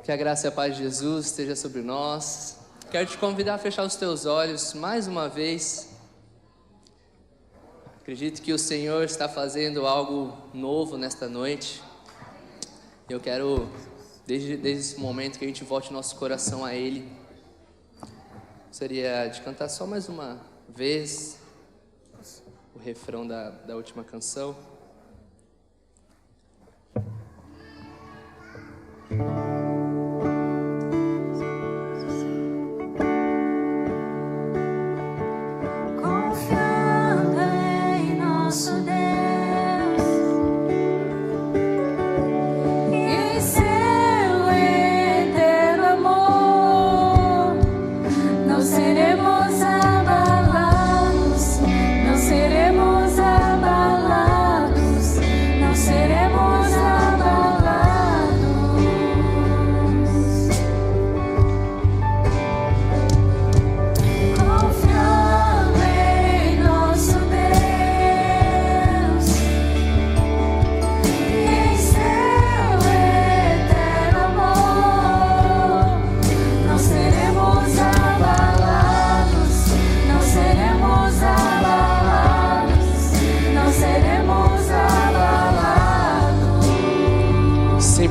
Que a graça e a paz de Jesus esteja sobre nós. Quero te convidar a fechar os teus olhos mais uma vez. Acredito que o Senhor está fazendo algo novo nesta noite. Eu quero, desde esse momento, que a gente volte nosso coração a Ele. Gostaria de cantar só mais uma vez o refrão da última canção.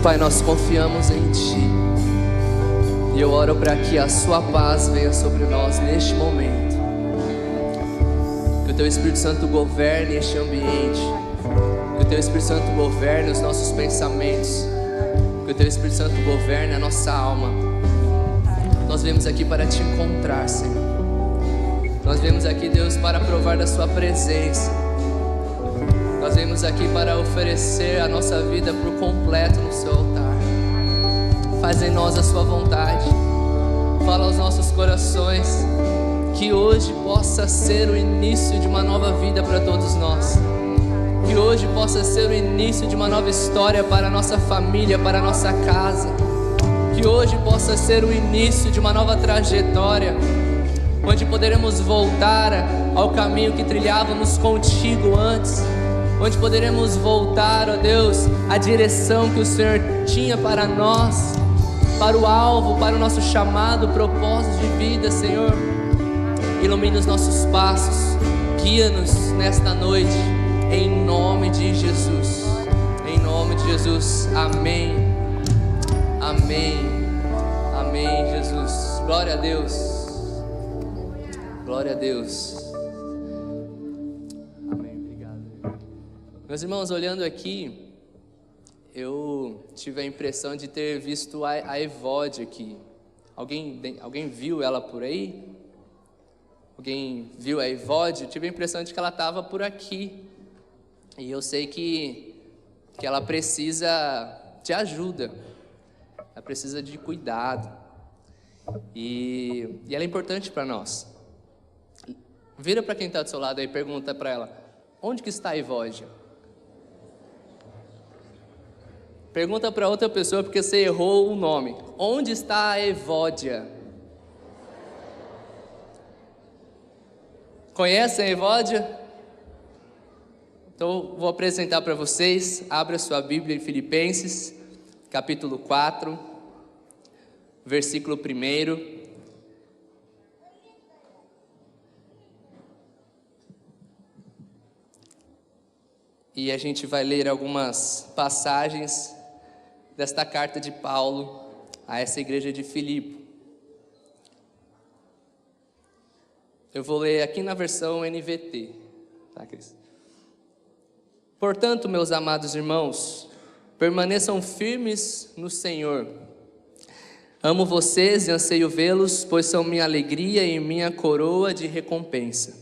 Pai, nós confiamos em Ti, e eu oro para que a Sua paz venha sobre nós neste momento, que o Teu Espírito Santo governe este ambiente, que o Teu Espírito Santo governe os nossos pensamentos, que o Teu Espírito Santo governe a nossa alma. Nós viemos aqui para Te encontrar, Senhor. Nós viemos aqui, Deus, para provar da Sua presença. Nós viemos aqui para oferecer a nossa vida por completo no Seu altar. Faz em nós a Sua vontade. Fala aos nossos corações. Que hoje possa ser o início de uma nova vida para todos nós. Que hoje possa ser o início de uma nova história para a nossa família, para a nossa casa. Que hoje possa ser o início de uma nova trajetória, onde poderemos voltar ao caminho que trilhávamos contigo antes. Onde poderemos voltar, ó Deus, à direção que o Senhor tinha para nós, para o alvo, para o nosso chamado, propósito de vida, Senhor. Ilumina os nossos passos, guia-nos nesta noite, em nome de Jesus. Em nome de Jesus, amém. Amém. Amém, Jesus. Glória a Deus. Glória a Deus. Meus irmãos, olhando aqui, eu tive a impressão de ter visto a Evode aqui. Alguém viu ela por aí? Alguém viu a Evode? Eu tive a impressão de que ela estava por aqui. E eu sei que ela precisa de ajuda. Ela precisa de cuidado. E ela é importante para nós. Vira para quem está do seu lado aí e pergunta para ela: onde que está a Evode? Pergunta para outra pessoa, porque você errou o nome. Onde está a Evódia? Conhecem a Evódia? Então vou apresentar para vocês. Abra sua Bíblia em Filipenses, capítulo 4, versículo 1. E a gente vai ler algumas passagens desta carta de Paulo a essa igreja de Filipe. Eu vou ler aqui na versão NVT, tá, Cris? Portanto, meus amados irmãos, permaneçam firmes no Senhor. Amo vocês e anseio vê-los, pois são minha alegria e minha coroa de recompensa.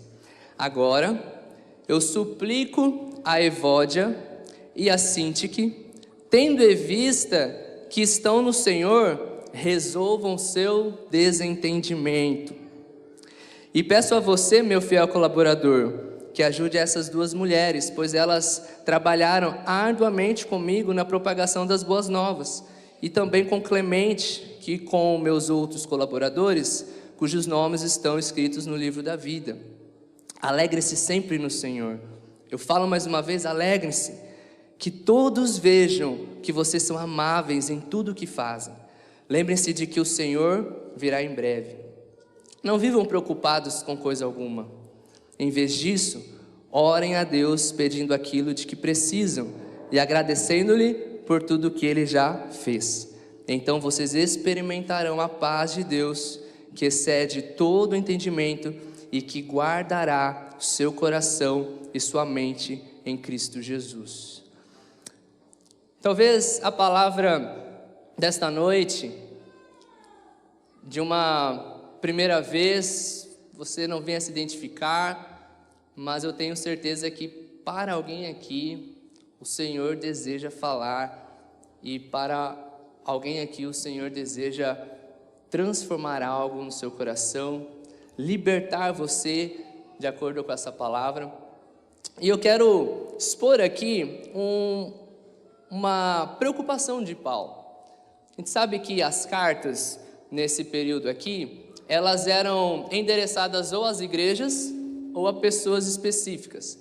Agora, eu suplico a Evódia e a Sintique, tendo em vista que estão no Senhor, resolvam seu desentendimento. E peço a você, meu fiel colaborador, que ajude essas duas mulheres, pois elas trabalharam arduamente comigo na propagação das boas novas, e também com Clemente, que com meus outros colaboradores, cujos nomes estão escritos no livro da vida. Alegre-se sempre no Senhor. Eu falo mais uma vez, alegrem-se. Que todos vejam que vocês são amáveis em tudo o que fazem. Lembrem-se de que o Senhor virá em breve. Não vivam preocupados com coisa alguma. Em vez disso, orem a Deus pedindo aquilo de que precisam e agradecendo-lhe por tudo que Ele já fez. Então vocês experimentarão a paz de Deus, que excede todo o entendimento e que guardará seu coração e sua mente em Cristo Jesus. Talvez a palavra desta noite, de uma primeira vez, você não venha se identificar, mas eu tenho certeza que para alguém aqui, o Senhor deseja falar, e para alguém aqui o Senhor deseja transformar algo no seu coração, libertar você de acordo com essa palavra. E eu quero expor aqui uma preocupação de Paulo. A gente sabe que as cartas nesse período aqui, elas eram endereçadas ou às igrejas ou a pessoas específicas.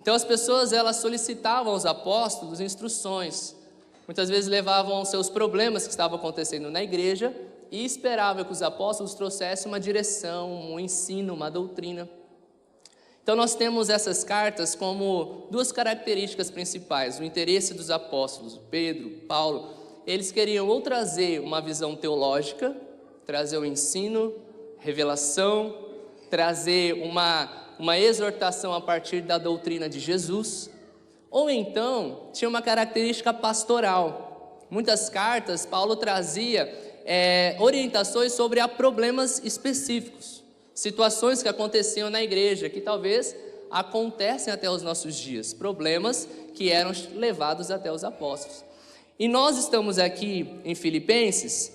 Então as pessoas, elas solicitavam aos apóstolos instruções, muitas vezes levavam seus problemas que estavam acontecendo na igreja e esperavam que os apóstolos trouxessem uma direção, um ensino, uma doutrina. Então nós temos essas cartas como duas características principais: o interesse dos apóstolos, Pedro, Paulo. Eles queriam ou trazer uma visão teológica, trazer o ensino, revelação, trazer uma exortação a partir da doutrina de Jesus, ou então tinha uma característica pastoral. Muitas cartas Paulo trazia orientações sobre problemas específicos, situações que aconteciam na igreja, que talvez acontecem até os nossos dias, problemas que eram levados até os apóstolos. E nós estamos aqui em Filipenses.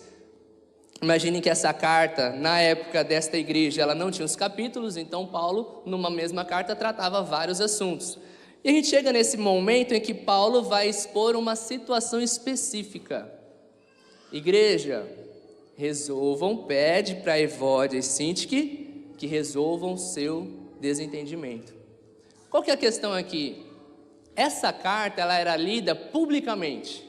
Imaginem que essa carta, na época desta igreja, ela não tinha os capítulos, então Paulo, numa mesma carta, tratava vários assuntos. E a gente chega nesse momento em que Paulo vai expor uma situação específica. Igreja, resolvam, pede para Evódia e Sintique que resolvam o seu desentendimento. Qual que é a questão aqui? Essa carta, ela era lida publicamente.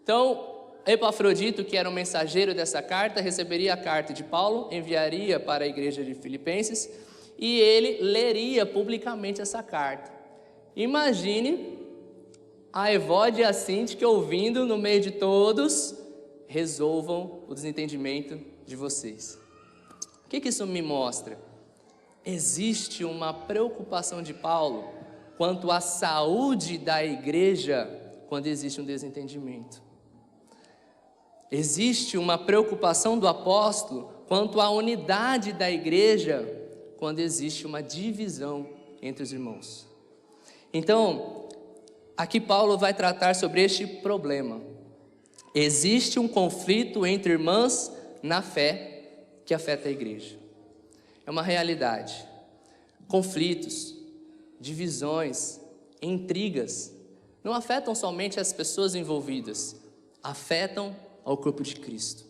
Então, Epafrodito, que era o mensageiro dessa carta, receberia a carta de Paulo, enviaria para a igreja de Filipenses e ele leria publicamente essa carta. Imagine a Evódia e a Sintique ouvindo no meio de todos: resolvam o desentendimento de vocês. O que isso me mostra? Existe uma preocupação de Paulo quanto à saúde da igreja quando existe um desentendimento. Existe uma preocupação do apóstolo quanto à unidade da igreja quando existe uma divisão entre os irmãos. Então, aqui Paulo vai tratar sobre este problema. Existe um conflito entre irmãs na fé que afeta a igreja. É uma realidade. Conflitos, divisões, intrigas não afetam somente as pessoas envolvidas, afetam ao corpo de Cristo,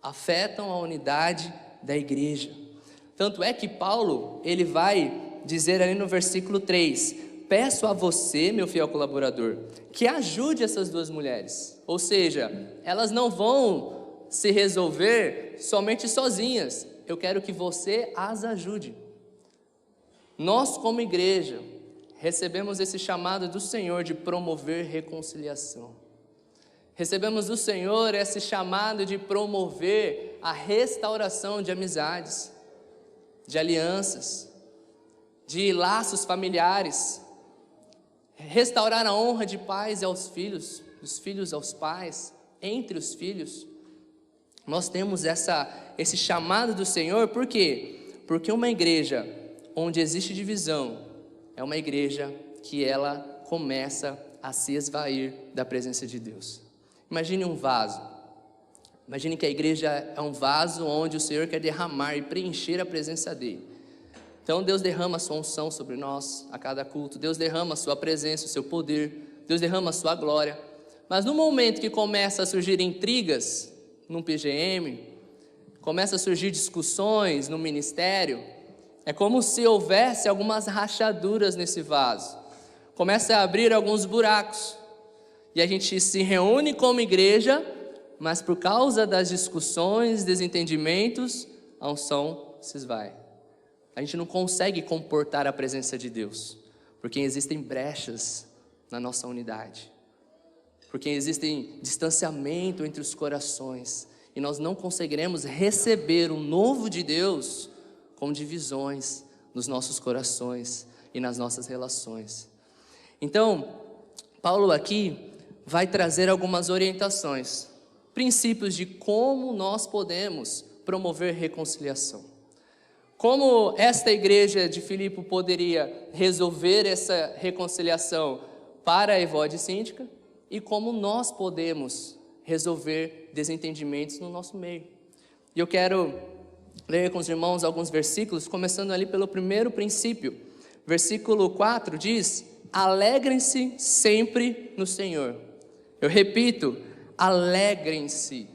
afetam a unidade da igreja. Tanto é que Paulo, ele vai dizer ali no versículo 3: peço a você, meu fiel colaborador, que ajude essas duas mulheres. Ou seja, elas não vão se resolver somente sozinhas, eu quero que você as ajude. Nós, como igreja, recebemos esse chamado do Senhor de promover reconciliação. Recebemos do Senhor esse chamado de promover a restauração de amizades, de alianças, de laços familiares, restaurar a honra de pais aos filhos, dos filhos aos pais, entre os filhos. Nós temos esse chamado do Senhor, por quê? Porque uma igreja onde existe divisão é uma igreja que ela começa a se esvair da presença de Deus. Imagine um vaso. Imagine que a igreja é um vaso onde o Senhor quer derramar e preencher a presença dele. Então Deus derrama a sua unção sobre nós a cada culto. Deus derrama a sua presença, o seu poder. Deus derrama a sua glória. Mas no momento que começa a surgir intrigas num PGM, começa a surgir discussões no ministério, é como se houvesse algumas rachaduras nesse vaso. Começa a abrir alguns buracos. E a gente se reúne como igreja, mas por causa das discussões, desentendimentos, a unção se esvai. A gente não consegue comportar a presença de Deus, porque existem brechas na nossa unidade, porque existem distanciamento entre os corações, e nós não conseguiremos receber o novo de Deus com divisões nos nossos corações e nas nossas relações. Então, Paulo aqui vai trazer algumas orientações, princípios de como nós podemos promover reconciliação. Como esta igreja de Filipe poderia resolver essa reconciliação para Evódia e Síntica, e como nós podemos resolver desentendimentos no nosso meio. E eu quero ler com os irmãos alguns versículos, começando ali pelo primeiro princípio. Versículo 4 diz: alegrem-se sempre no Senhor. Eu repito, alegrem-se.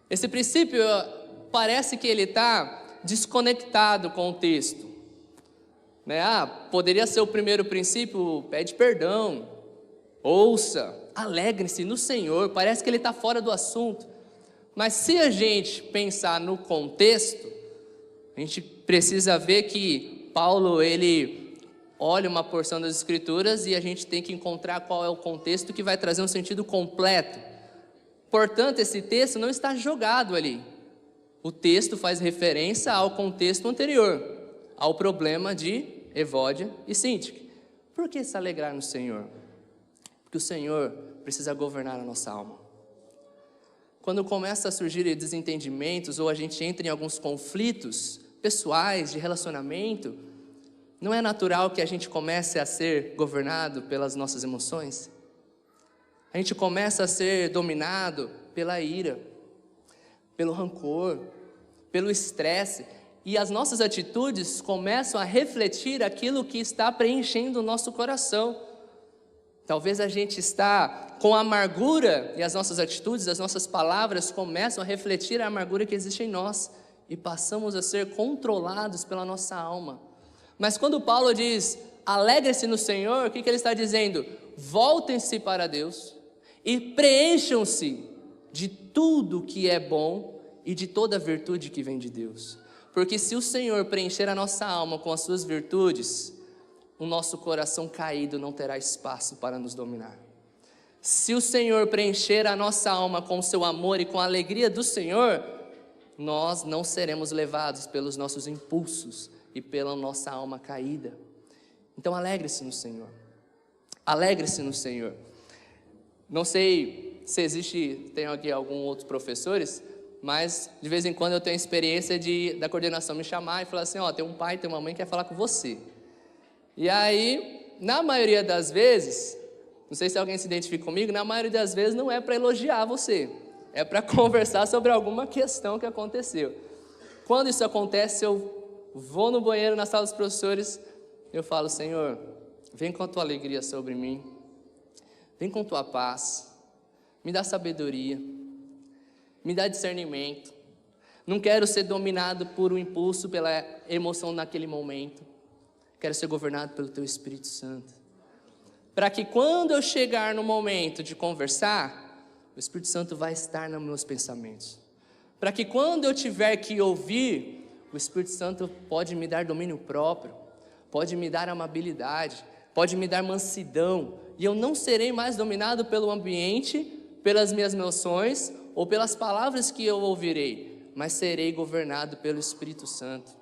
Esse princípio parece que ele está desconectado com o texto, né? Poderia ser o primeiro princípio, pede perdão, ouça, alegre-se no Senhor, parece que ele está fora do assunto. Mas se a gente pensar no contexto, a gente precisa ver que Paulo, ele olha uma porção das Escrituras e a gente tem que encontrar qual é o contexto que vai trazer um sentido completo. Portanto, esse texto não está jogado ali. O texto faz referência ao contexto anterior, ao problema de Evódia e Síntica. Por que se alegrar no Senhor? Porque o Senhor precisa governar a nossa alma. Quando começa a surgir desentendimentos ou a gente entra em alguns conflitos pessoais, de relacionamento, não é natural que a gente comece a ser governado pelas nossas emoções? A gente começa a ser dominado pela ira, pelo rancor, pelo estresse, e as nossas atitudes começam a refletir aquilo que está preenchendo o nosso coração. Talvez a gente está com amargura e as nossas atitudes, as nossas palavras começam a refletir a amargura que existe em nós e passamos a ser controlados pela nossa alma. Mas quando Paulo diz, alegre-se no Senhor, o que ele está dizendo? Voltem-se para Deus e preencham-se de tudo que é bom e de toda virtude que vem de Deus. Porque se o Senhor preencher a nossa alma com as suas virtudes, o nosso coração caído não terá espaço para nos dominar. Se o Senhor preencher a nossa alma com o seu amor e com a alegria do Senhor, nós não seremos levados pelos nossos impulsos e pela nossa alma caída. Então alegre-se no Senhor. Alegre-se no Senhor. Não sei se tem aqui alguns outros professores, mas de vez em quando eu tenho a experiência da coordenação me chamar e falar assim, tem um pai, tem uma mãe que quer falar com você. E aí, na maioria das vezes, não sei se alguém se identifica comigo, na maioria das vezes não é para elogiar você, é para conversar sobre alguma questão que aconteceu. Quando isso acontece, eu vou no banheiro, na sala dos professores, eu falo, Senhor, vem com a tua alegria sobre mim, vem com tua paz, me dá sabedoria, me dá discernimento, não quero ser dominado por um impulso, pela emoção naquele momento, quero ser governado pelo teu Espírito Santo, para que quando eu chegar no momento de conversar, o Espírito Santo vai estar nos meus pensamentos, para que quando eu tiver que ouvir, o Espírito Santo pode me dar domínio próprio, pode me dar amabilidade, pode me dar mansidão, e eu não serei mais dominado pelo ambiente, pelas minhas emoções, ou pelas palavras que eu ouvirei, mas serei governado pelo Espírito Santo.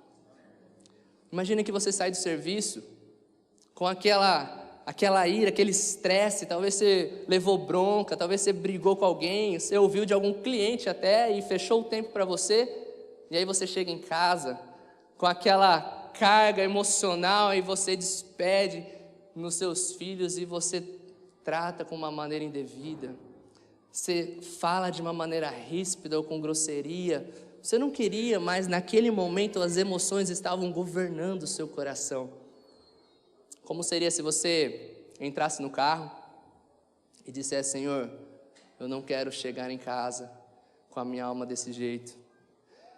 Imagina que você sai do serviço com aquela ira, aquele estresse, talvez você levou bronca, talvez você brigou com alguém, você ouviu de algum cliente até e fechou o tempo para você, e aí você chega em casa com aquela carga emocional e você despede nos seus filhos e você trata com uma maneira indevida, você fala de uma maneira ríspida ou com grosseria. Você não queria, mas naquele momento as emoções estavam governando o seu coração. Como seria se você entrasse no carro e dissesse, Senhor, eu não quero chegar em casa com a minha alma desse jeito.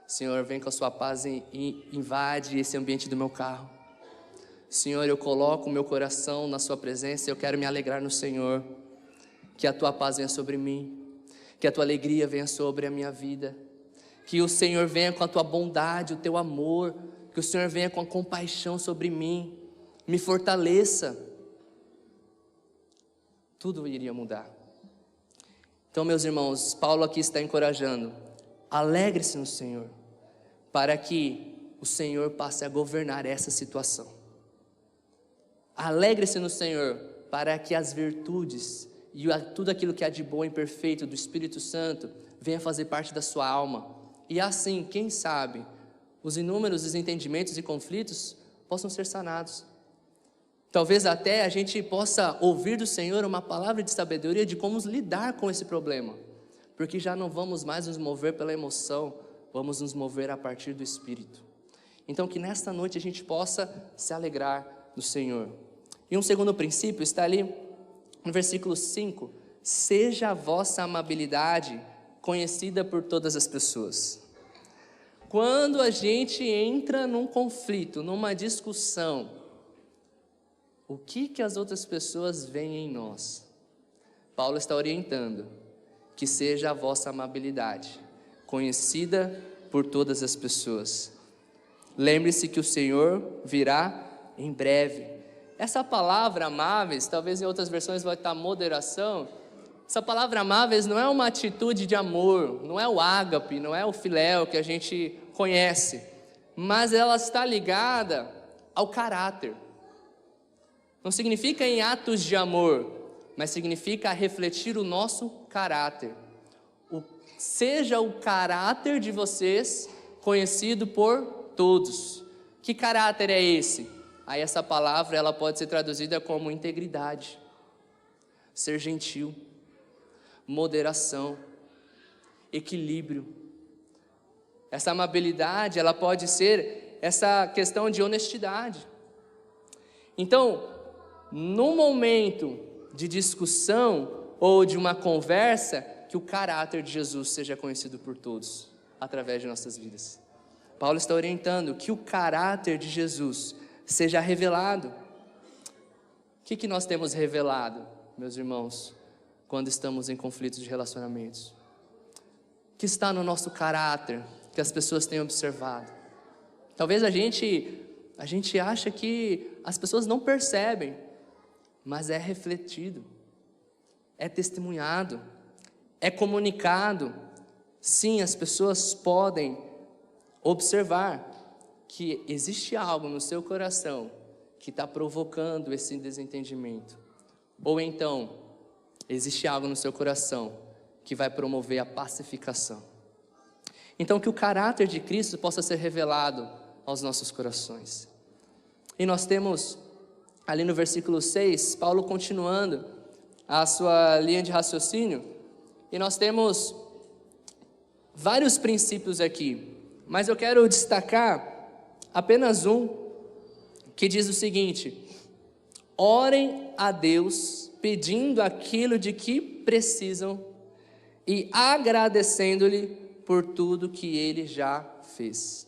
Senhor, vem com a sua paz e invade esse ambiente do meu carro. Senhor, eu coloco o meu coração na sua presença e eu quero me alegrar no Senhor. Que a tua paz venha sobre mim. Que a tua alegria venha sobre a minha vida. Que o Senhor venha com a tua bondade, o teu amor. Que o Senhor venha com a compaixão sobre mim. Me fortaleça. Tudo iria mudar. Então, meus irmãos, Paulo aqui está encorajando. Alegre-se no Senhor, para que o Senhor passe a governar essa situação. Alegre-se no Senhor, para que as virtudes e tudo aquilo que há de bom e perfeito do Espírito Santo venha fazer parte da sua alma. E assim, quem sabe, os inúmeros desentendimentos e conflitos possam ser sanados. Talvez até a gente possa ouvir do Senhor uma palavra de sabedoria de como lidar com esse problema. Porque já não vamos mais nos mover pela emoção, vamos nos mover a partir do Espírito. Então que nesta noite a gente possa se alegrar no Senhor. E um segundo princípio está ali no versículo 5. Seja a vossa amabilidade conhecida por todas as pessoas. Quando a gente entra num conflito, numa discussão, o que as outras pessoas veem em nós? Paulo está orientando que seja a vossa amabilidade conhecida por todas as pessoas. Lembre-se que o Senhor virá em breve. Essa palavra amáveis, talvez em outras versões vai estar moderação. Essa palavra amáveis não é uma atitude de amor, não é o ágape, não é o filéu que a gente conhece, mas ela está ligada ao caráter. Não significa em atos de amor, mas significa refletir o nosso caráter. Seja o caráter de vocês conhecido por todos. Que caráter é esse? Aí essa palavra ela pode ser traduzida como integridade, ser gentil, moderação, equilíbrio. Essa amabilidade ela pode ser essa questão de honestidade. Então, no momento de discussão ou de uma conversa, que o caráter de Jesus seja conhecido por todos, através de nossas vidas. Paulo está orientando que o caráter de Jesus seja revelado. O que nós temos revelado, meus irmãos, quando estamos em conflitos de relacionamentos? O que está no nosso caráter, que as pessoas têm observado? Talvez a gente acha que as pessoas não percebem, mas é refletido, é testemunhado, é comunicado. Sim, as pessoas podem observar que existe algo no seu coração que está provocando esse desentendimento. Ou então, existe algo no seu coração que vai promover a pacificação. Então, que o caráter de Cristo possa ser revelado aos nossos corações. E nós temos, ali no versículo 6, Paulo continuando a sua linha de raciocínio, e nós temos vários princípios aqui, mas eu quero destacar apenas um, que diz o seguinte: orem a Deus pedindo aquilo de que precisam e agradecendo-lhe por tudo que Ele já fez.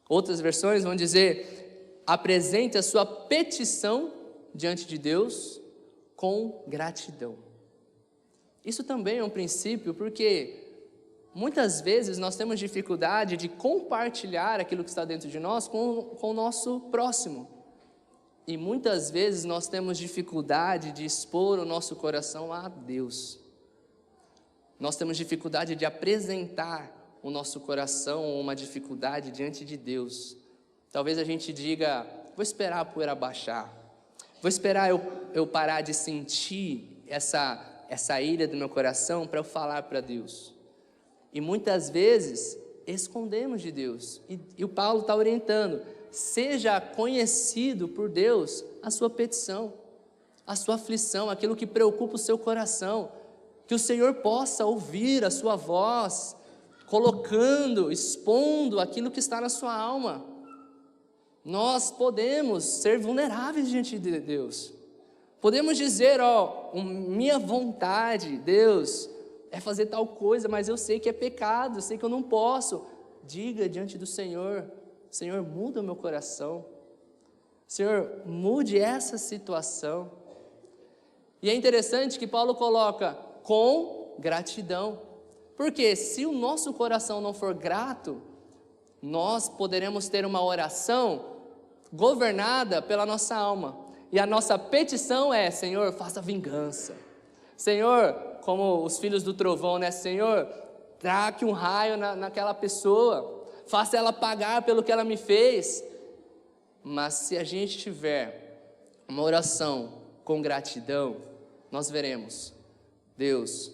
Outras versões vão dizer: apresente a sua petição diante de Deus com gratidão. Isso também é um princípio, porque muitas vezes nós temos dificuldade de compartilhar aquilo que está dentro de nós com o nosso próximo. E muitas vezes nós temos dificuldade de expor o nosso coração a Deus. Nós temos dificuldade de apresentar o nosso coração ou uma dificuldade diante de Deus. Talvez a gente diga: vou esperar a poeira baixar, vou esperar eu parar de sentir essa ira do meu coração para eu falar para Deus. E muitas vezes escondemos de Deus. E o Paulo está orientando: seja conhecido por Deus a sua petição, a sua aflição, aquilo que preocupa o seu coração. Que o Senhor possa ouvir a sua voz, expondo aquilo que está na sua alma. Nós podemos ser vulneráveis diante de Deus. Podemos dizer: minha vontade, Deus, é fazer tal coisa, mas eu sei que é pecado, eu sei que eu não posso. Diga diante do Senhor: Senhor, muda o meu coração. Senhor, mude essa situação. E é interessante que Paulo coloca com gratidão. Porque se o nosso coração não for grato, nós poderemos ter uma oração governada pela nossa alma. E a nossa petição é: Senhor, faça vingança. Senhor, como os filhos do trovão, né? Senhor, traque um raio naquela pessoa, faça ela pagar pelo que ela me fez. Mas se a gente tiver uma oração com gratidão, nós veremos: Deus,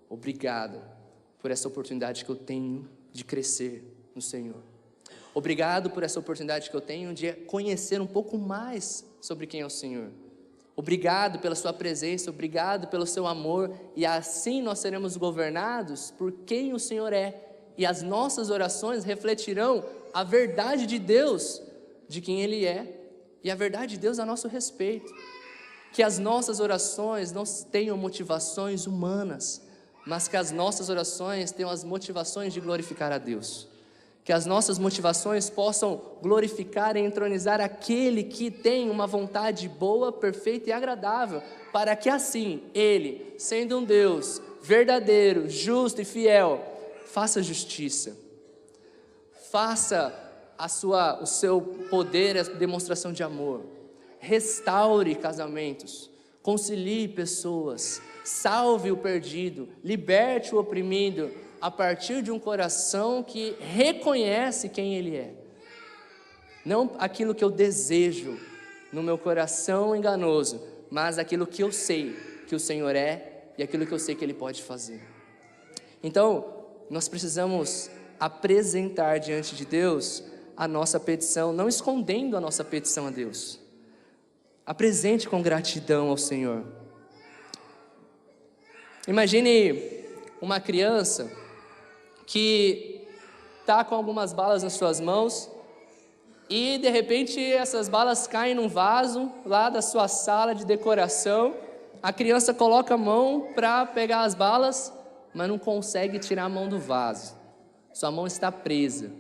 obrigado por essa oportunidade que eu tenho de crescer no Senhor. Obrigado por essa oportunidade que eu tenho de conhecer um pouco mais sobre quem é o Senhor. Obrigado pela sua presença, obrigado pelo seu amor, e assim nós seremos governados por quem o Senhor é, e as nossas orações refletirão a verdade de Deus, de quem Ele é, e a verdade de Deus a nosso respeito. Que as nossas orações não tenham motivações humanas, mas que as nossas orações tenham as motivações de glorificar a Deus. Que as nossas motivações possam glorificar e entronizar aquele que tem uma vontade boa, perfeita e agradável, para que assim Ele, sendo um Deus verdadeiro, justo e fiel, faça justiça, faça o seu poder, a demonstração de amor, restaure casamentos, concilie pessoas, salve o perdido, liberte o oprimido, a partir de um coração que reconhece quem Ele é. Não aquilo que eu desejo no meu coração enganoso, mas aquilo que eu sei que o Senhor é e aquilo que eu sei que Ele pode fazer. Então, nós precisamos apresentar diante de Deus a nossa petição, não escondendo a nossa petição a Deus. Apresente com gratidão ao Senhor. Imagine uma criança que está com algumas balas nas suas mãos e de repente essas balas caem num vaso lá da sua sala de decoração. A criança coloca a mão para pegar as balas, mas não consegue tirar a mão do vaso. Sua mão está presa.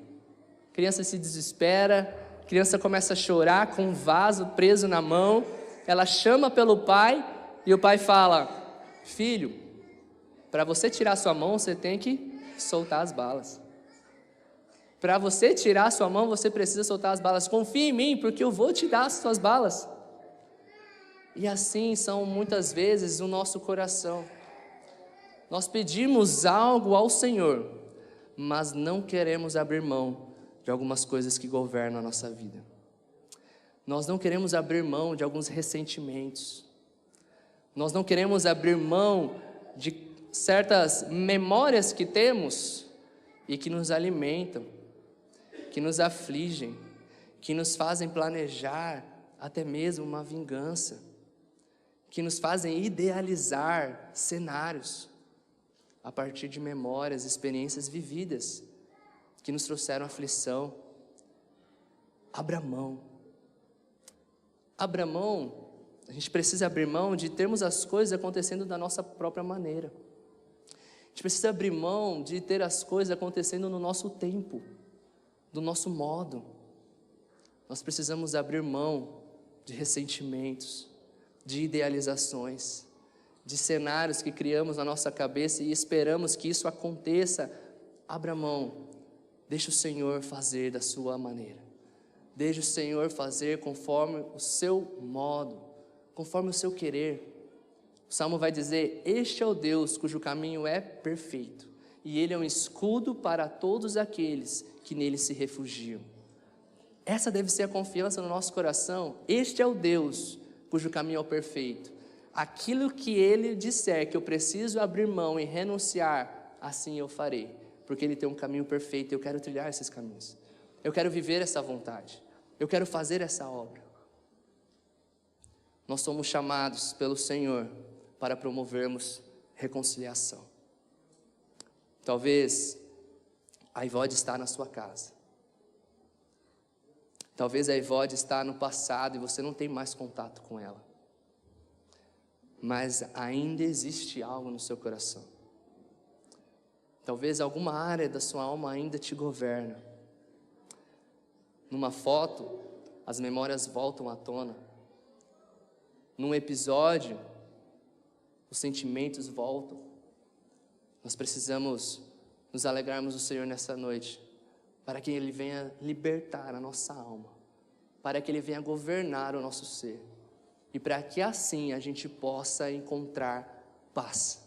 A criança se desespera, a criança começa a chorar com um vaso preso na mão. Ela chama pelo pai e o pai fala: filho, para você tirar sua mão, você tem que soltar as balas. Para você tirar sua mão, você precisa soltar as balas. Confia em mim, porque eu vou te dar as suas balas. E assim são muitas vezes o nosso coração. Nós pedimos algo ao Senhor, mas não queremos abrir mão de algumas coisas que governam a nossa vida. Nós não queremos abrir mão de alguns ressentimentos. Nós não queremos abrir mão de certas memórias que temos e que nos alimentam, que nos afligem, que nos fazem planejar até mesmo uma vingança, que nos fazem idealizar cenários a partir de memórias, experiências vividas que nos trouxeram aflição. Abra mão. Abra mão. A gente precisa abrir mão de termos as coisas acontecendo da nossa própria maneira. A gente precisa abrir mão de ter as coisas acontecendo no nosso tempo, do nosso modo. Nós precisamos abrir mão de ressentimentos, de idealizações, de cenários que criamos na nossa cabeça e esperamos que isso aconteça. Abra mão, deixe o Senhor fazer da sua maneira. Deixe o Senhor fazer conforme o seu modo, conforme o seu querer. O Salmo vai dizer: este é o Deus cujo caminho é perfeito, e Ele é um escudo para todos aqueles que nele se refugiam. Essa deve ser a confiança no nosso coração. Este é o Deus cujo caminho é o perfeito. Aquilo que Ele disser que eu preciso abrir mão e renunciar, assim eu farei, porque Ele tem um caminho perfeito e eu quero trilhar esses caminhos. Eu quero viver essa vontade, eu quero fazer essa obra. Nós somos chamados pelo Senhor para promovermos reconciliação. Talvez a Ivode está na sua casa. Talvez a Ivode está no passado e você não tem mais contato com ela. Mas ainda existe algo no seu coração. Talvez alguma área da sua alma ainda te governa. Numa foto, as memórias voltam à tona. Num episódio, os sentimentos voltam. Nós precisamos nos alegrarmos do Senhor nessa noite, para que Ele venha libertar a nossa alma, para que Ele venha governar o nosso ser, e para que assim a gente possa encontrar paz.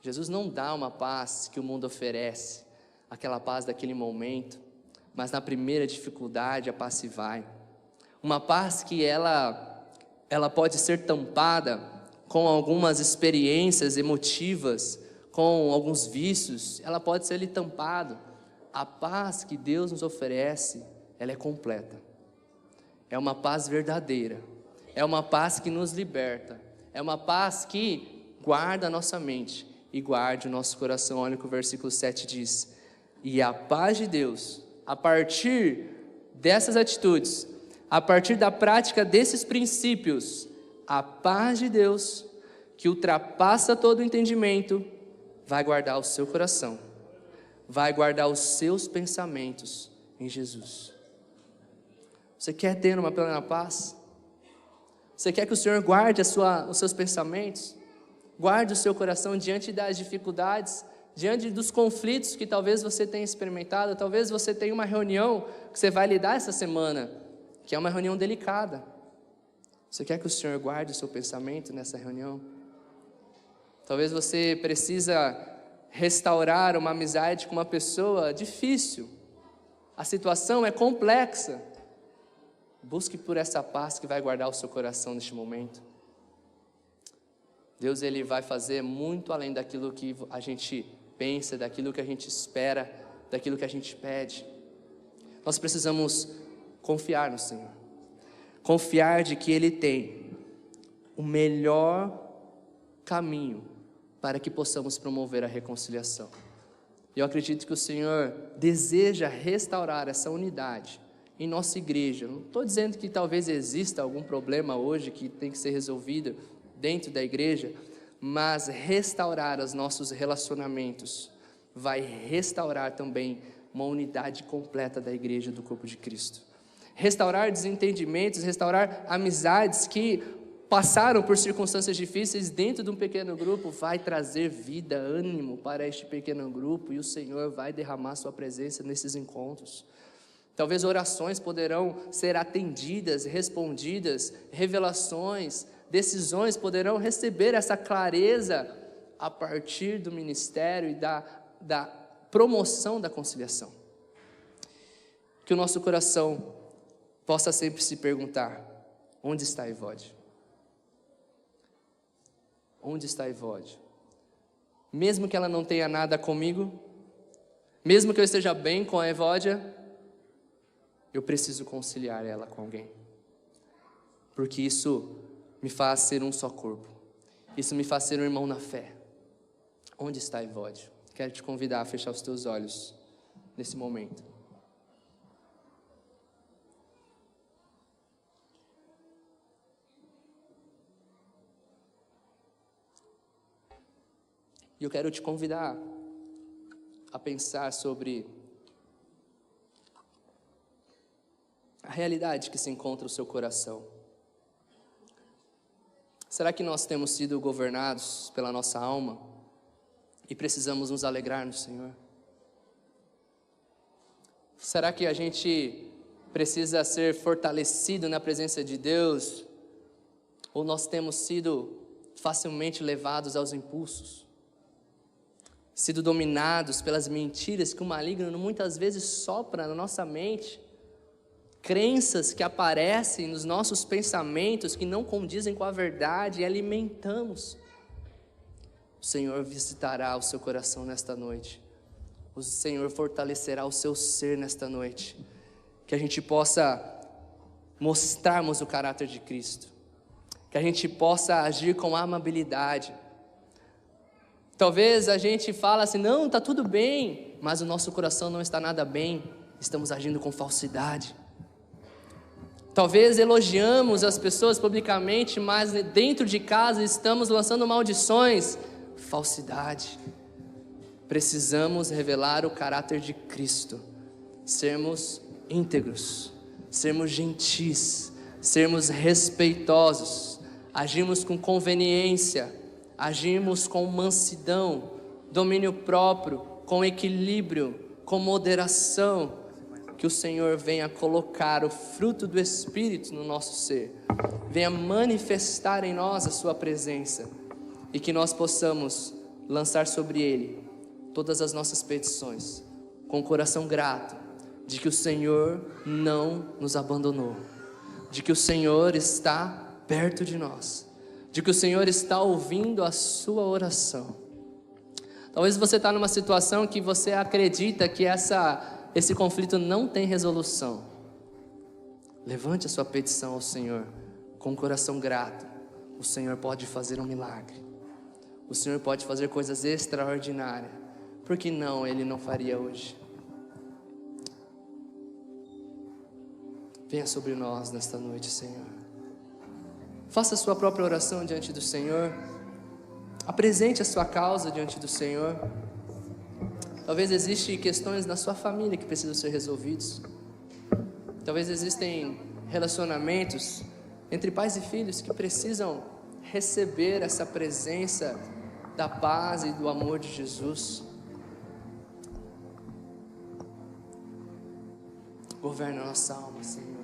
Jesus não dá uma paz que o mundo oferece, aquela paz daquele momento, mas na primeira dificuldade a paz se vai. Uma paz que ela pode ser tampada com algumas experiências emotivas, com alguns vícios, ela pode ser tampada. A paz que Deus nos oferece, ela é completa. É uma paz verdadeira, é uma paz que nos liberta, é uma paz que guarda a nossa mente e guarde o nosso coração. Olha o que o versículo 7 diz: e a paz de Deus, a partir dessas atitudes, a partir da prática desses princípios, a paz de Deus, que ultrapassa todo o entendimento, vai guardar o seu coração, vai guardar os seus pensamentos em Jesus. Você quer ter uma plena paz? Você quer que o Senhor guarde os seus pensamentos? Guarde o seu coração diante das dificuldades, diante dos conflitos que talvez você tenha experimentado. Talvez você tenha uma reunião que você vai lidar essa semana, que é uma reunião delicada. Você quer que o Senhor guarde o seu pensamento nessa reunião? Talvez você precisa restaurar uma amizade com uma pessoa difícil. A situação é complexa. Busque por essa paz que vai guardar o seu coração neste momento. Deus, Ele vai fazer muito além daquilo que a gente pensa, daquilo que a gente espera, daquilo que a gente pede. Nós precisamos confiar no Senhor. Confiar de que Ele tem o melhor caminho para que possamos promover a reconciliação. E eu acredito que o Senhor deseja restaurar essa unidade em nossa igreja. Não estou dizendo que talvez exista algum problema hoje que tem que ser resolvido dentro da igreja, mas restaurar os nossos relacionamentos vai restaurar também uma unidade completa da igreja, do corpo de Cristo. Restaurar desentendimentos, restaurar amizades que passaram por circunstâncias difíceis dentro de um pequeno grupo, vai trazer vida, ânimo para este pequeno grupo, e o Senhor vai derramar sua presença nesses encontros. Talvez orações poderão ser atendidas, respondidas, revelações, decisões poderão receber essa clareza a partir do ministério e da promoção da conciliação. Que o nosso coração possa sempre se perguntar: onde está Evódia? Onde está Evódia? Mesmo que ela não tenha nada comigo, mesmo que eu esteja bem com a Evódia, eu preciso conciliar ela com alguém, porque isso me faz ser um só corpo, isso me faz ser um irmão na fé. Onde está Evódia? Quero te convidar a fechar os teus olhos nesse momento. E eu quero te convidar a pensar sobre a realidade que se encontra no seu coração. Será que nós temos sido governados pela nossa alma e precisamos nos alegrar no Senhor? Será que a gente precisa ser fortalecido na presença de Deus? Ou nós temos sido facilmente levados aos impulsos? Sido dominados pelas mentiras que o maligno muitas vezes sopra na nossa mente? Crenças que aparecem nos nossos pensamentos que não condizem com a verdade e alimentamos. O Senhor visitará o seu coração nesta noite. O Senhor fortalecerá o seu ser nesta noite. Que a gente possa mostrarmos o caráter de Cristo. Que a gente possa agir com amabilidade. Talvez a gente fale assim: não, está tudo bem, mas o nosso coração não está nada bem. Estamos agindo com falsidade. Talvez elogiamos as pessoas publicamente, mas dentro de casa estamos lançando maldições. Falsidade. Precisamos revelar o caráter de Cristo, sermos íntegros, sermos gentis, sermos respeitosos, agirmos com conveniência, agimos com mansidão, domínio próprio, com equilíbrio, com moderação, que o Senhor venha colocar o fruto do Espírito no nosso ser, venha manifestar em nós a sua presença, e que nós possamos lançar sobre Ele todas as nossas petições, com o coração grato, de que o Senhor não nos abandonou, de que o Senhor está perto de nós, de que o Senhor está ouvindo a sua oração. Talvez você está numa situação que você acredita que esse conflito não tem resolução. Levante a sua petição ao Senhor com um coração grato. O Senhor pode fazer um milagre. O Senhor pode fazer coisas extraordinárias. Por que não Ele não faria hoje? Venha sobre nós nesta noite, Senhor. Faça a sua própria oração diante do Senhor. Apresente a sua causa diante do Senhor. Talvez existem questões na sua família que precisam ser resolvidos. Talvez existem relacionamentos entre pais e filhos que precisam receber essa presença da paz e do amor de Jesus. Governa a nossa alma, Senhor.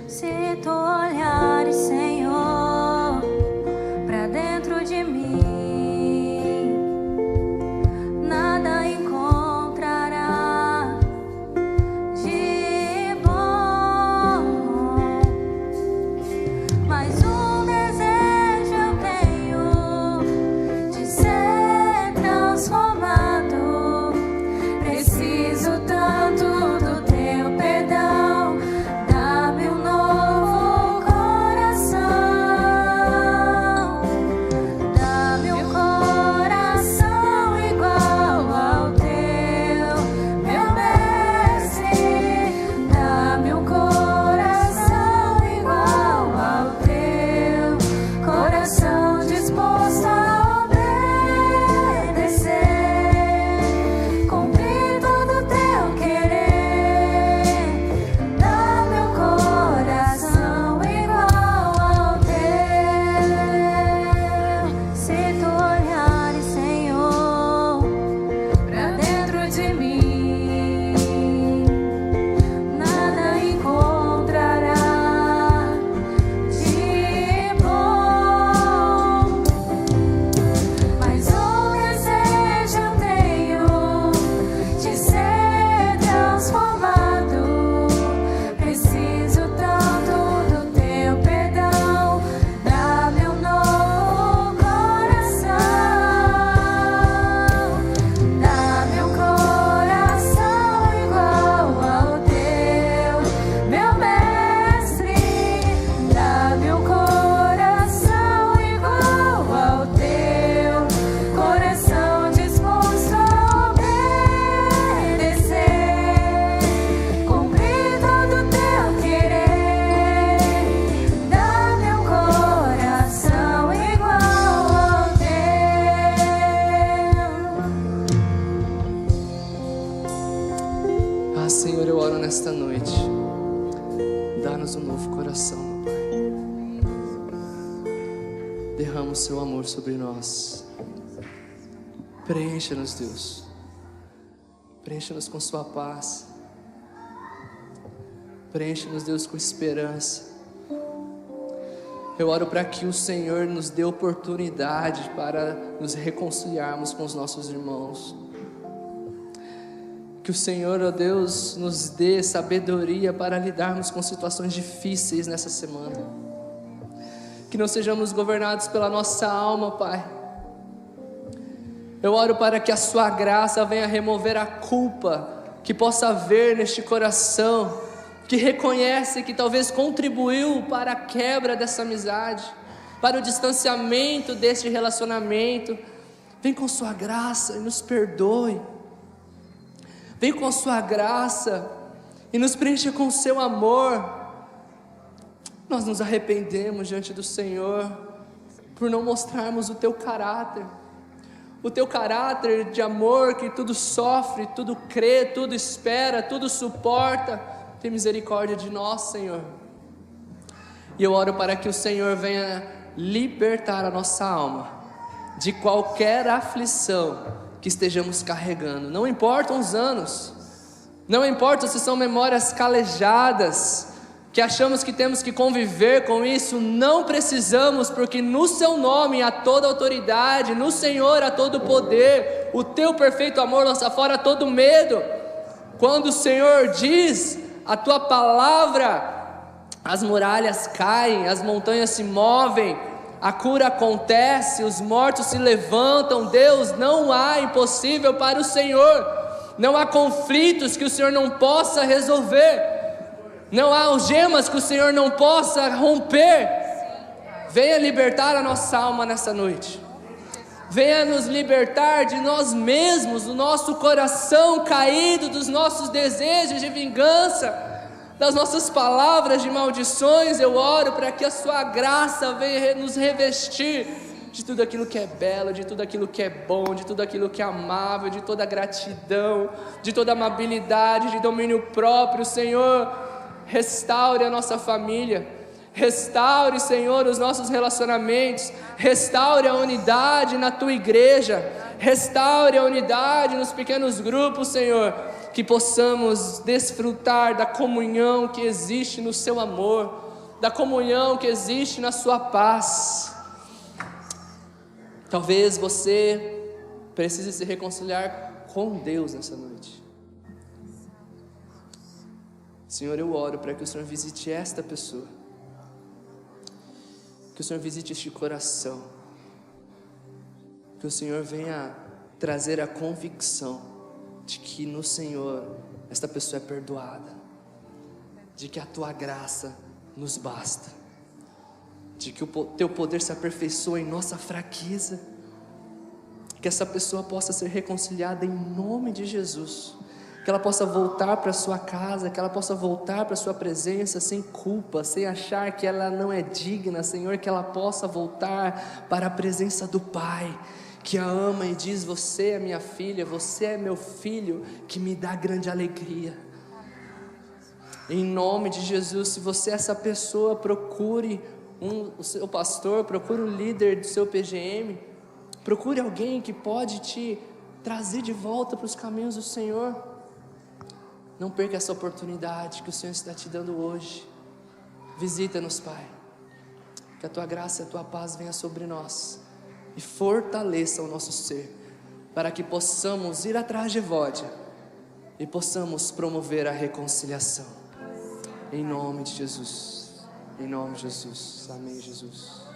Se tu olhares, Senhor, pra dentro de mim, nada encontrará de bom, mas um desejo eu tenho de ser transformado. Preciso tanto do teu perdão. Dá-me um novo coração. Dá-me um coração igual ao teu, meu mestre. Dá-me um coração igual ao teu, coração disposto a obedecer, cumprir todo o teu querer. Dá-me um coração igual ao teu. Se tu olhares, Senhor, pra dentro de mim, nada encontrará de bom, mas um desejo eu tenho de ser transformado. Preciso tanto do teu perdão. Dá-me um novo coração. Dá-me um coração igual ao teu, meu mestre. Dá-me um coração igual ao teu, coração disposto a obedecer, cumprir todo o teu querer. Dá-me um coração igual ao teu. Ah, Senhor, eu oro nesta noite. Dá-nos um novo coração, meu Pai. Derrama o seu amor sobre nós. Preencha-nos, Deus. Preencha-nos com sua paz. Preencha-nos, Deus, com esperança. Eu oro para que o Senhor nos dê oportunidade para nos reconciliarmos com os nossos irmãos. Que o Senhor, ó Deus, nos dê sabedoria para lidarmos com situações difíceis nessa semana. Que não sejamos governados pela nossa alma, Pai. Eu oro para que a sua graça venha remover a culpa que possa haver neste coração, que reconhece que talvez contribuiu para a quebra dessa amizade, para o distanciamento deste relacionamento. Vem com sua graça e nos perdoe. Vem com a sua graça e nos preencha com o seu amor. Nós nos arrependemos diante do Senhor por não mostrarmos o teu caráter, o teu caráter de amor que tudo sofre, tudo crê, tudo espera, tudo suporta. Tem misericórdia de nós, Senhor. E eu oro para que o Senhor venha libertar a nossa alma de qualquer aflição que estejamos carregando. Não importam os anos, não importa se são memórias calejadas, que achamos que temos que conviver com isso. Não precisamos, porque no seu nome há toda autoridade, no Senhor há todo poder. O teu perfeito amor lança fora todo medo. Quando o Senhor diz a tua palavra, as muralhas caem, as montanhas se movem, a cura acontece, os mortos se levantam. Deus, não há impossível para o Senhor, não há conflitos que o Senhor não possa resolver, não há algemas que o Senhor não possa romper. Venha libertar a nossa alma nessa noite, venha nos libertar de nós mesmos, do nosso coração caído, dos nossos desejos de vingança, das nossas palavras de maldições. Eu oro para que a sua graça venha nos revestir de tudo aquilo que é belo, de tudo aquilo que é bom, de tudo aquilo que é amável, de toda gratidão, de toda amabilidade, de domínio próprio. Senhor, restaure a nossa família, restaure, Senhor, os nossos relacionamentos, restaure a unidade na tua igreja, restaure a unidade nos pequenos grupos, Senhor, que possamos desfrutar da comunhão que existe no seu amor, da comunhão que existe na sua paz. Talvez você precise se reconciliar com Deus nessa noite. Senhor, eu oro para que o Senhor visite esta pessoa, que o Senhor visite este coração, que o Senhor venha trazer a convicção de que no Senhor esta pessoa é perdoada, de que a tua graça nos basta, de que o teu poder se aperfeiçoa em nossa fraqueza, que essa pessoa possa ser reconciliada em nome de Jesus, que ela possa voltar para a sua casa, que ela possa voltar para a sua presença sem culpa, sem achar que ela não é digna, Senhor, que ela possa voltar para a presença do Pai, que a ama e diz: você é minha filha, você é meu filho, que me dá grande alegria. Em nome de Jesus, se você é essa pessoa, procure o seu pastor, procure o líder do seu PGM, procure alguém que pode te trazer de volta para os caminhos do Senhor. Não perca essa oportunidade que o Senhor está te dando hoje. Visita-nos, Pai, que a tua graça e a tua paz venha sobre nós e fortaleça o nosso ser, para que possamos ir atrás de Evódia e possamos promover a reconciliação. Em nome de Jesus, em nome de Jesus, amém, Jesus.